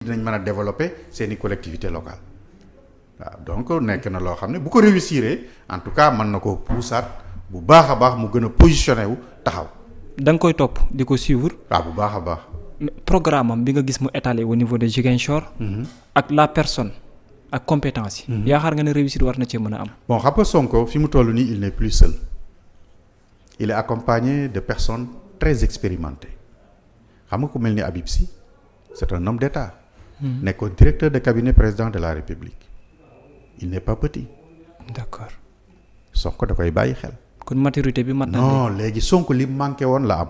dinañ mën a développer seeni collectivité locale waaw donc nekk na loo xam ne bu ko réussir en tout cas mën na ko puusaat bu baax a baax mu gën a positionné wu taxaw. da nga koy topp di ko suivre. waaw bu baax a baax. programme am bi nga gis mu étalé au niveau de Ziguinchor. ak la personne ak compétence yi. yaakaar nga ne réussir war na cee mën a am. bon xam nga Sonko fi mu toll nii il n'est plus seul il est accompagné de personnes très expérimentées xam nga ku mel ni Habib Sy c'est un homme d'État. nekkoon directeur de cabinet président de la République il n'est pas petit. d'accord. Sonko da koy bàyyi xel. kon maturité bi mat na. non léegi Sonko li manqué woon la am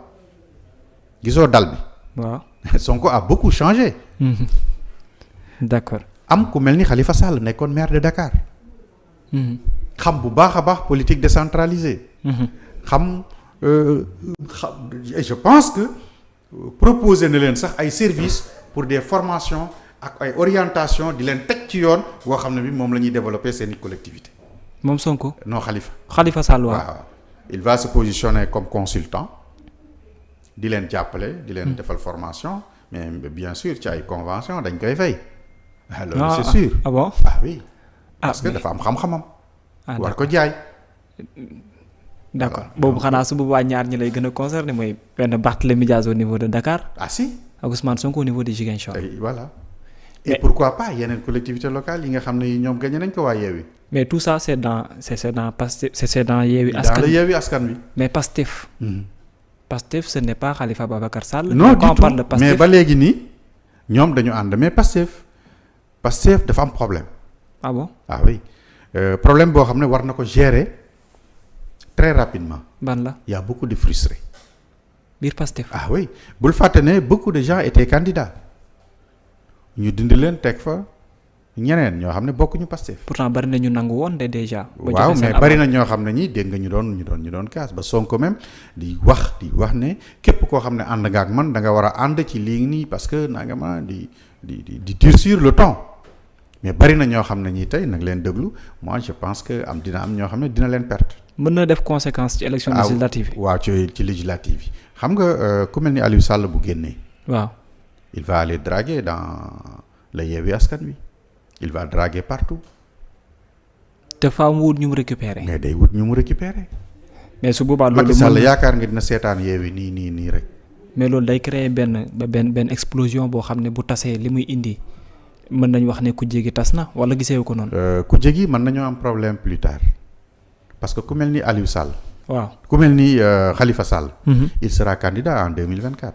gisoo dal bi. waaw Sonko a beaucoup changé. d'accord. am ku mel ni Khalifa Sall nekkoon maire de Dakar. xam bu baax a baax politique décentralisée. xam je pense que proposer na leen sax ay services pour des formations ak ay orientations di leen teg ci yoon boo xam ne bi moom la ñuy développer seeni collectivité. moom Sonko. non Khalifa. Khalifa Sall waaw il va se positionner comme consultant di leen jàppale di leen defal formation mais bien sûr ci ay convention dañ koy fay. loolu c'est sûr. ah bon ah oui. parce que dafa am xam-xamam. war ko jaay. d'accord boobu xanaa su boobaa ñaar ñi lay gën a concerné mooy benn Barthélémy Dias au niveau de Dakar. ah si. ak Ousmane Sonko au niveau de Ziguinchor. voilà et pourquoi pas yeneen collectivités locales yi nga xam ne ñoom gagné nañ ko waa Yewwi. mais tout ça c'est dans Pastef c'est dans Yewwi Askan dans le Yewwi Askan Wi. mais Pastef. Pastef ce n'est pas Khalifa Babacar Sall. non du tout de Pastef mais ba léegi nii ñoom dañu ànd mais Pastef dafa am problème. ah bon ah oui problème boo xam ne war na ko gérer très rapidement. ban la il y a beaucoup de frustrés. biir Pastef. ah oui bul fàtte ne beaucoup de gens étaient candidats ñu dindi leen teg fa ñeneen ñoo xam ne bokkuñu Pastef. pourtant bari na ñu nangu woon de déjà. waaw mais bari na ñoo xam ne ñi dégg nga ñu doon kaas ba Sonko même di wax ne képp koo xam ne ànd nga ak man da nga war a ànd ci lii nii parce que na nga ma di durcir le temps mais bari na ñoo xam ne ñi tey nag leen déglu moi je pense que dina am ñoo xam ne dina leen perte. mën na def conséquence ci élection législative yi. waaw ci législative yi xam nga ku mel ni Aliou Sall bu génnee. waaw il va aller draguer dans le Yewwi Askan Wi il va draguer partout. te faa mu wut ñu mu récupérer. mais day wut ñu mu récupérer. mais su boobaa loolu Macky Sall yaakaar nga dina seetaan Yewwi nii rek. mais loolu day créer benn explosion boo xam ne bu tasee li muy indi mën nañ wax ne kujje gi tas na wala gisee ko noonu. kujje gi mën nañoo am problème plus tard parce que ku mel ni Aliou Sall. waaw ku mel ni Khalifa Sall. il sera candidat en 2024.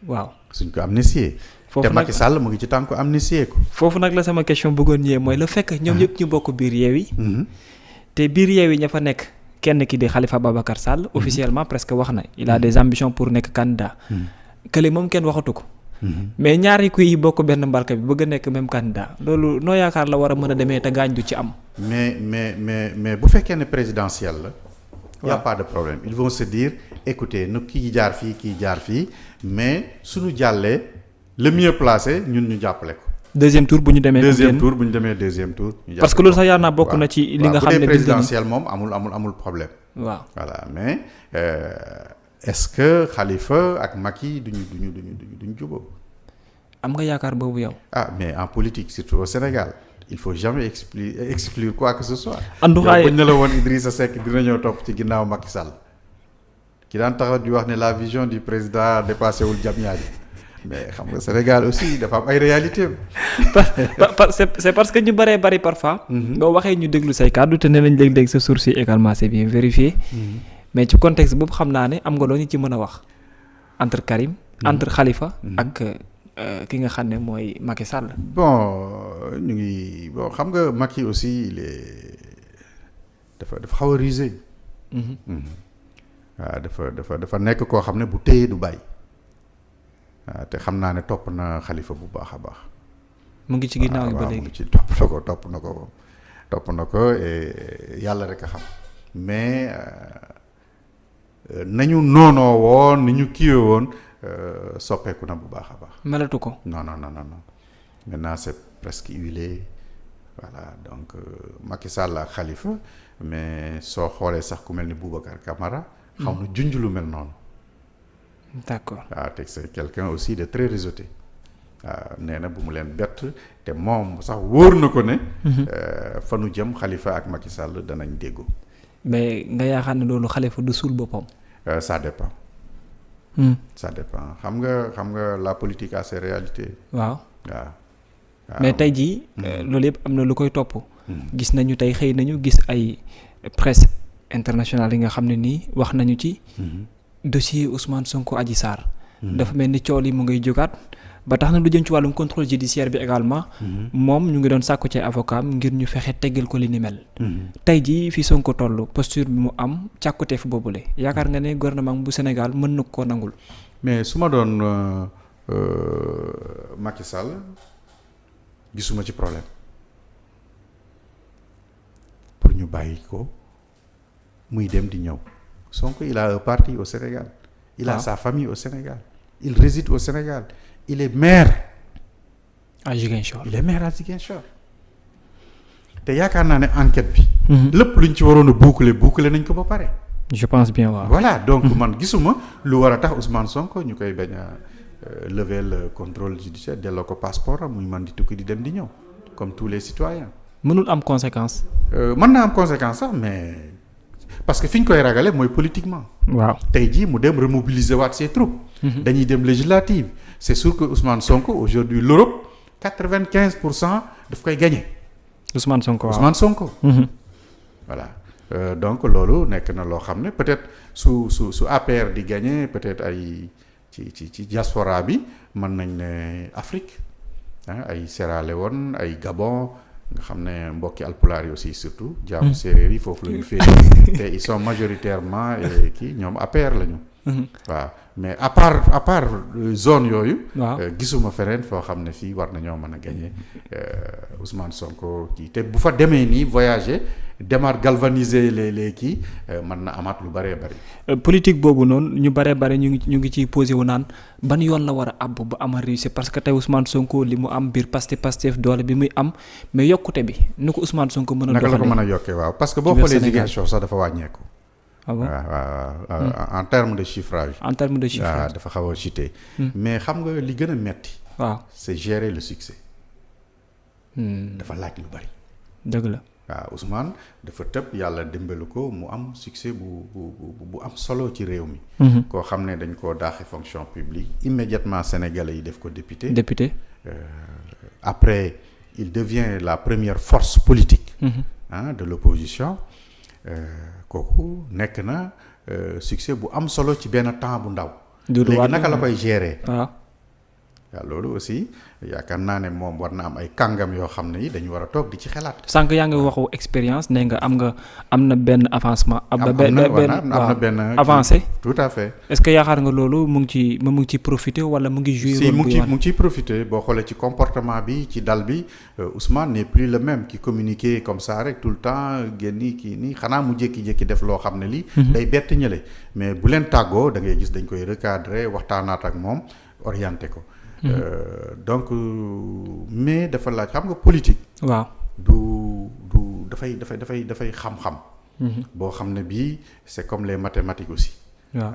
waaw suñ ko amnistié. foofu te Macky Sall mu ngi ci tànku amnistié ko. foofu nag la sama question bëggoon ñëwee mooy le fait que ñoom ñëpp ñu bokk biir Yewwi. te biir Yewwi ña fa nekk kenn ki di Khalifa Babacar Sall. officiellement presque wax na il a des ambitions pour nekk candidat. kële moom kenn waxatu ko. mais ñaari kuy bokk benn mbalka bi bëgg a nekk même candidat loolu noo yaakaar la war a mën a demee te gaañ du ci am. mais bu fekkee ne présidentielle la. y a pas de problème ils vont se dire écoutez nu kii jaar fii mais suñu jàllee le mieux placé ñun ñu jàppale ko. deuxième tour bu ñu demee. deuxième tour. ñu jàppale parce que loolu sax yaa naa bokk na ci li nga xam ne. bu dee présidentielle moom amul problème. waaw voilà mais est-ce que Khalifa ak Macky duñu jubóo. am nga yaakaar boobu yow. ah mais en politique surtout au Sénégal il faut jamais exclure quoi que ce soit. anduxaay yow buñ ne la woon Idrissa Seck dina ñëw topp ci ginnaaw Macky Sall ki daan taxaw di wax ne la vision du président dépassé wul Diamniadio mais xam nga Sénégal aussi dafa am ay réalités. c'est parce que ñu bëree bëri parfois. nga waxee ñu déglu say kàddu te ne nañ léeg-léeg sa source yi également c'est bien vérifié. mais ci contexte boobu xam naa ne am nga loo ñu ci mën a wax entre Karim. entre Khalifa ak. ki nga xam ne mooy Macky Sall. bon xam nga Macky aussi il est dafa xaw a rusé. waaw dafa nekk koo xam ne bu téye du bàyyi. waaw te xam naa ne topp na Khalifa bu baax a baax. mu ngi ci ginnaaw ba léegi mu ngi ci topp na ko et yàlla rek a xam mais nañu noonoo woon ni ñu kiiwee woon. soppeeku na bu baax a baax. melatu ko. non maintenant c'est presque huilé voilà donc Macky Sall ak Khalifa mais soo xoolee sax ku mel ni Boubacar Camara. xaw na junj lu mel noonu. d'accord waaw te c'est quelqu'un aussi de très réseauté. waaw nee na bu mu leen bett te moom sax wóor na ko ne. fa nu jëm Khalifa ak Macky Sall danañ déggoo. mais nga yaakaar ne loolu Khalifa du suul boppam. Ça dépend. Ça dépend xam nga la politique a ses réalités. waaw. mais tey jii. loolu yëpp am na lu koy topp. gis nañu tey xëy nañu gis ay presse internationale yi nga xam ne nii wax nañu ci. dossier Ousmane Sonko Adji Sarr. dafa mel ni coow li mu ngay jógaat ba tax na lu jëm ci wàllum contrôle judiciaire bi également. moom ñu ngi doon sàkku ci avocat ngir ñu fexe teggal ko li ni mel. tey jii fi Sonko toll posture bi mu am càkkuteef boobule yaakaar nga ne gouvernement bu Sénégal mën na koo nangul. mais su ma doon Macky Sall gisuma ci problème pour ñu bàyyi ko muy dem di ñëw Sonko il a un parti au Sénégal. il a sa famille au Sénégal. il réside au Sénégal. il est maire. à Ziguinchor. il est maire à Ziguinchor. te yaakaar naa ne enquête bi. lépp luñ ci waroon a boucler nañ ko ba pare. je pense bien waaw. voilà donc man gisuma lu war a tax Ousmane Sonko ñu koy bañ a lever le contrôle judiciaire delloo ko passeport am muy man di tukki di dem di ñëw comme tous les citoyens. mënul am conséquence. mën naa am conséquence sax mais parce que fi ñu koy ragale mooy politiquement. waaw tey jii mu dem remobiliser waat ses troupes. dañuy dem législative. c'est sûr que Ousmane Sonko aujourd'hui l'Europe 95% daf koy gagner. Ousmane Sonko waaw Ousmane Sonko. voilà donc loolu nekk na loo xam ne peut-être su APR di gagner peut-être ay ci diaspora bi mën nañ ne Afrique ay Sierra Leone ay Gabon nga xam ne mbokki alpulaar yi aussi surtout. jaamu séeréer yi foofu la ñu féetee te ils sont majoritairement kii ñoom APR lañu. waaw mais à part zone yooyu. gisuma feneen foo xam ne fii war nañoo mën a gagner Ousmane Sonko kii te bu fa demee nii voyager demaat galvaniser les kii mën na amaat lu bëree bëri. politique boobu noonu ñu bëree bëri ñu ngi ciy posé wu naan ban yoon la war a àbb ba ama réussir parce que tey Ousmane Sonko li mu am biir Pastef doole bi muy am mais yokkute bi ni ko Ousmane Sonko mën a. naka la ko mën a yokkee waaw parce que boo xoolee Ziguinchor sax dafa wàññeeku. en termes de chiffrage. dafa xaw a chuté. mais xam nga li gën a metti. c'est gérer le succès. dafa laaj lu bari. dëgg la. waaw Ousmane dafa tëb yàlla dimbalu ko mu am succès bu am solo ci réew mi. koo xam ne dañ koo daaxi fonction publique immédiatement sénégalais yi def ko député. Après il devient la première force politique. De l'opposition. Kooku nekk na succès bu am solo ci benn temps bu ndaw. léegi naka la koy gérer. waaw loolu aussi yaakaar naa ne moom war na am ay kàngam yoo xam ne yi dañu war a toog di ci xalaat. sànq yaa ngi waxu expérience nee nga am na benn avancement. am na benn avancé. tout à fait. est-ce que yaakaar nga loolu mu ngi ci profiter wala mu ngi jouer. si mu ngi ciy profiter boo xoolee ci comportement bi ci dal bi Ousmane n'est plus le même qui communiquait comme ça rek tout le temps génni kii nii xanaa mu jékki-jékki def loo xam ne lii. day bett ñële mais bu leen tàggoo da ngay gis dañ koy recadrer waxtaanaat ak moom orienté ko. Donc mais dafa laaj xam nga politique. waaw du dafay xam-xam. boo xam ne bii c'est comme les mathématiques aussi. waaw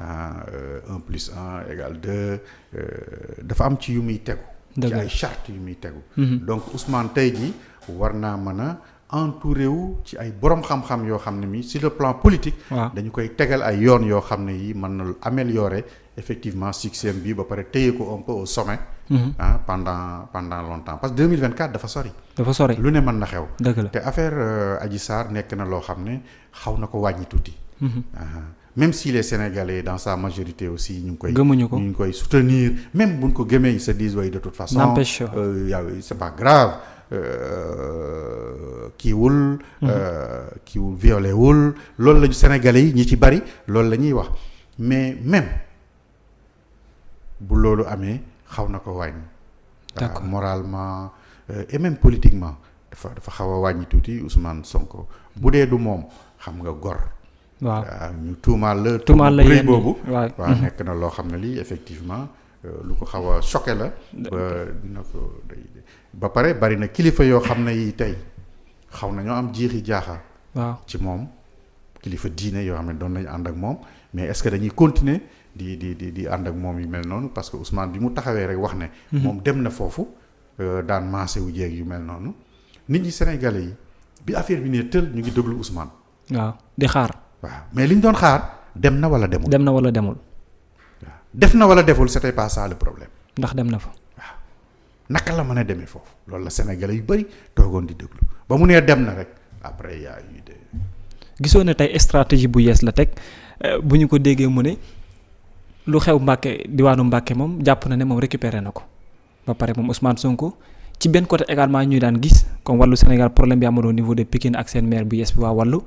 1 plus 1 égale 2 dafa am ci yu muy tegu. ci ay charte yu muy tegu. donc Ousmane tey jii war naa mën a entouré wu ci ay borom xam-xam yoo xam ne mi sur le plan politique. dañu koy tegal ay yoon yoo xam ne yi mën na améliorer effectivement succès bi ba pare téye ko un peu au sommet. pendant longtemps parce que 2024 dafa sori. lu ne mën na xew. dëgg la te affaire Adji Sarr nekk na loo xam ne xaw na ko wàññi tuuti. même si les Sénégalais dans sa majorité aussi ñu ngi koy soutenir même buñ ko gëmee ils se disent de toute façon. n'empêche c'est pas grave. kiiwul violé wul loolu lañu Sénégalais yi ñi ci bari loolu la ñuy wax mais même bu loolu amee xaw na ko wàññi. d'accord moralement et même politiquement dafa xaw a wàññi tuuti Ousmane Sonko bu dee du moom xam nga gor. waaw ñu tuumaal la bu rëy boobu. waaw nekk na loo xam ne lii effectivement lu ko xaw a choqué la. ba dina ko ba pare bari na kilifa yoo xam ne yi tey xaw na ñoo am jiixi jaaxa. waaw ci moom kilifa diine yoo xam ne doon nañu ànd ak moom mais est-ce que dañuy continuer di ànd ak moom yu mel noonu parce que Ousmane bi mu taxawee rek wax ne. moom dem na foofu daan maase wu jeeg yu mel noonu nit ñi Sénégalais yi bi affaire bi ne tël ñu ngi déglu Ousmane. waaw di xaar. waaw mais li ñu doon xaar dem na wala demul. dem na wala demul. waaw def na wala deful c'était pas ça le problème. ndax dem na fa. waaw naka la mën a demee foofu loolu la Sénégalais yu bari toogoon di déglu ba mu nee dem na rek après y a eu des. gisoo ne tey stratégie bu yees la teg bu ñu ko déggee mu ne lu xew Mbàkke diwaanu Mbàkke moom jàpp na ne moom récupéré na ko ba pare moom Ousmane Sonko ci benn côté également ñuy daan gis comme wàllu Sénégal problème bi amoon au niveau de Pikine ak seen maire bu yees bi waa wàllu.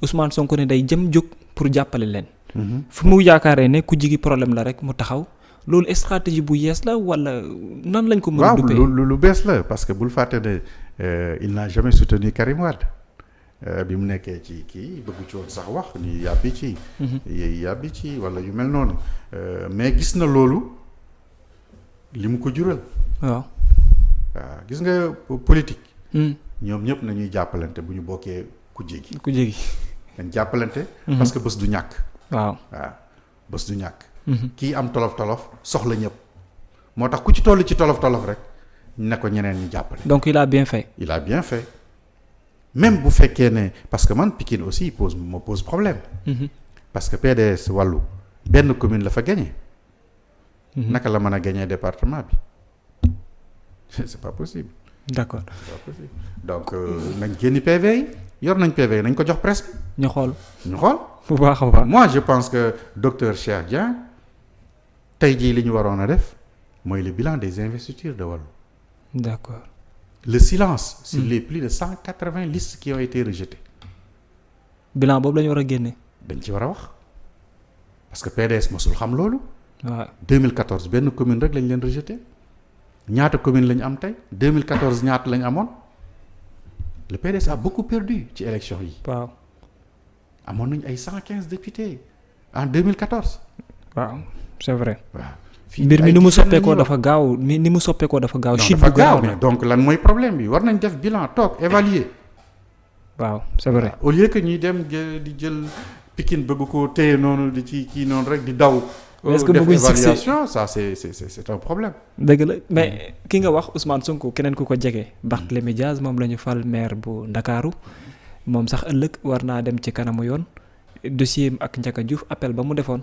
Ousmane Sonko ne day jëm jóg pour jàppale leen. fu mu yaakaaree ne ku jigi problème la rek mu taxaw loolu stratégie bu yees la wala nan lañ ko mën a duppee. waaw lu bees la parce que bul fàtte ne il n'a jamais soutenu Karim Wade. bi mu nekkee ci kii bëggu ci woon sax wax ni yàbbi ci. yàbbi ci wala yu mel noonu mais gis na loolu li mu ko jural. waaw gis nga politique. ñoom ñëpp nañuy jàppalante bu ñu bokkee kujje gi. dañ jàppalante. parce que bés du ñàkk. waaw bés du ñàkk. kii am tolof soxla ñëpp moo tax ku ci toll ci tolof rek ne ko ñeneen ñi jàppale. donc il a bien fait. même bu fekkee ne parce que man Pikine aussi pose problème. parce que PDS wàllu benn commune la fa gagné. naka la mën a gagné département bi c'est pas possible. d'accord c'est pas possible donc nañ génni PV yi yor nañ PV yi nañ ko jox presse bi. ñu xool. bu baax a baax. moi je pense que docteur Cheikh Dieng tey jii li ñu waroon a def mooy le bilan des investitures de wàllu. d'accord. le silence sur les plus de 180 listes qui ont été rejetées. bilan boobu la ñu war a génne. dañ ci war a wax parce que PDS mosul xam loolu. waaw 2014 benn commune rek lañ leen rejeté ñaata commune lañ am tey 2014 ñaata lañ amoon le PDS a beaucoup perdu ci élection yi. waaw amoon nañ ay 115 députés en 2014. waaw c'est vrai. waaw. mbir mi ni mu soppeekoo dafa gaaw ni mu soppeekoo dafa gaaw. chute bu gaaw mais donc lan mooy problème bi war nañ def bilan toog évaluer. waaw c'est vrai. au lieu que ñuy dem di jël Pikine bëgg ko téye noonu di ci kii noonu rek di daw. est-ce que def bëgguñ évaluation ça c'est un problème. dëgg la mais ki nga wax Ousmane Sonko keneen ku ko jege. Barthélémy Dias moom la ñu fal maire bu Ndakaaru moom sax ëllëg war naa dem ci kanamu yoon. dossier ak Ndiaga Diouf appel ba mu defoon.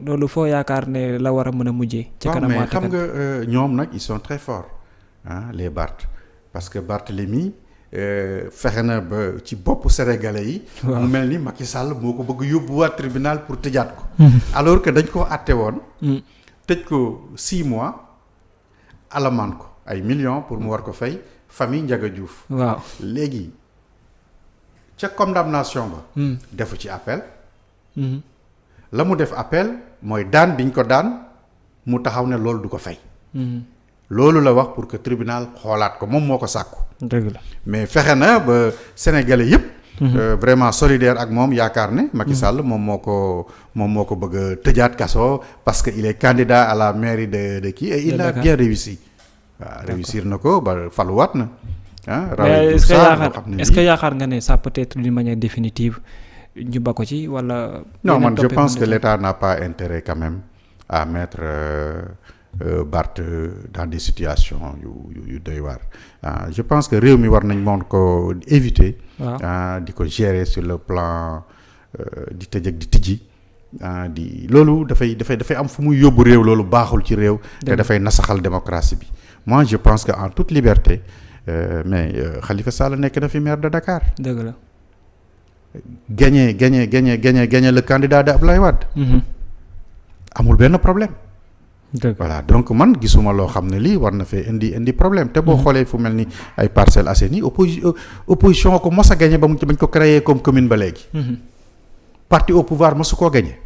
loolu foo yaakaar ne la war a mën a mujjee. ci kanam mais xam nga ñoom nag ils sont très forts les Barth parce que Barthélémy fexe na ba ci boppu sénégalais yi. mu mel ni Macky Sall moo ko bëgg yóbbuwaat tribunal pour tëjaat ko. alors que dañ koo àtte woon. tëj ko 6 mois alamaan ko ay millions pour mu war ko fay famille Ndiaga Diouf. waaw léegi. ca condamnation ba. defu ci appel. la mu def appel mooy daan biñ ko daan mu taxaw ne loolu du ko fay. loolu la wax pour que tribunal xoolaat ko moom moo ko sàkku. dëgg la mais fexe na ba sénégalais yëpp. vraiment solidaire ak moom yaakaar ne. Macky Sall moom moo ko bëgg a tëjaat kaso parce que il est candidat à la mairie de kii et il a bien réussi. waaw réussir na ko ba faluwaat na. mais est-ce que yaakaar nga ne ça peut être d'une manière définitive ñu ba ko ci wala. non man je pense que l'État n'a pas intérêt quand même à mettre Barth dans des situations yu doy waar. je pense que réew mi war nañ moon ko éviter. di ko gérer sur le plan di tëj ak di tijji. di loolu dafay am fu muy yóbbu réew loolu baaxul ci réew. te dafay nasaxal démocratie bi. moi je pense que en toute liberté. mais Khalifa Sall nekk na fi maire de Dakar. dëgg la. gagné le candidat de Abdoulaye Wade. amul benn problème. voilà donc man gisuma loo xam ne lii war na fee indi problème te boo xoolee fu mel ni ay Parcelles Assainies opposition ko mos a gagné ba bañ ko créé comme commune ba léegi. parti au pouvoir mosu koo gagné.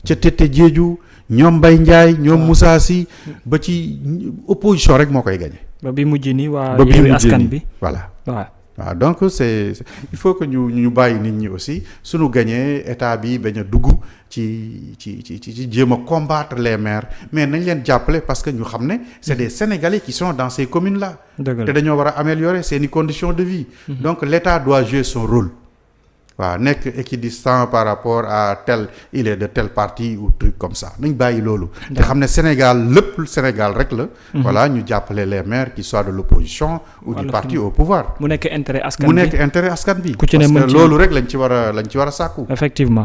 ca Tete Diédhiou ñoom Mbaye Ndiaye ñoom Moussa Sy ba ci opposition rek moo koy gagné. ba bi mujj nii waa Yewwi Askan bi voilà waaw donc c'est il faut que ñu bàyyi nit ñi aussi suñu gagné état bi bañ a dugg ci jéem a combattre les maires mais nañ leen jàppale parce que ñu xam ne c'est des Sénégalais qui sont dans ces communes là te dañoo war a améliorer seeni conditions de vie donc l'État doit jouer son rôle waaw nekk équidistant par rapport à tel il est de tel parti ou truc comme ça nañ bàyyi loolu. te xam ne Sénégal lépp Sénégal rek la. voilà ñu jàppale les maires qui soient de l'opposition ou du parti au pouvoir. mu nekk intérêt askan bi askan bi. ku ci ne parce que loolu rek lañ ci war a sàkku. effectivement